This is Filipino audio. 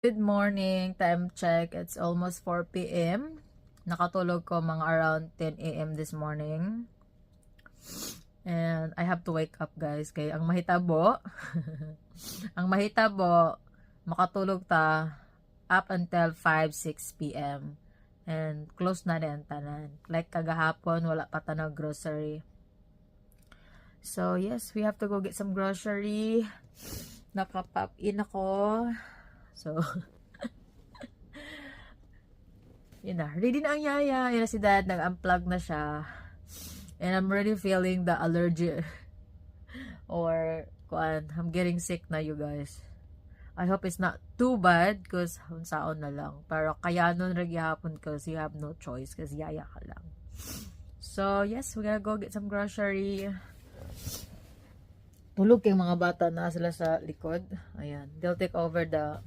Good morning, time check. It's almost 4 p.m. Nakatulog ko mga around 10 a.m. this morning. And I have to wake up, guys. Kaya ang mahitabo, ang mahitabo, makatulog ta up until 5-6 p.m. And close na rin tanan. Like kagahapon, wala pa ta na grocery. So yes, we have to go get some grocery. Nakapop in ako. So, yun na. Ready na ang yaya. Yun na si dad. Nag-unplug na siya. And I'm already feeling the allergy. Or, I'm getting sick na, you guys. I hope it's not too bad. Because, hunsaon na lang. Pero, kaya nun hapon because you have no choice. Kasi yaya ka lang. So, yes. We're gonna go get some grocery. Tulog yung mga bata na sila sa likod. Ayan. They'll take over the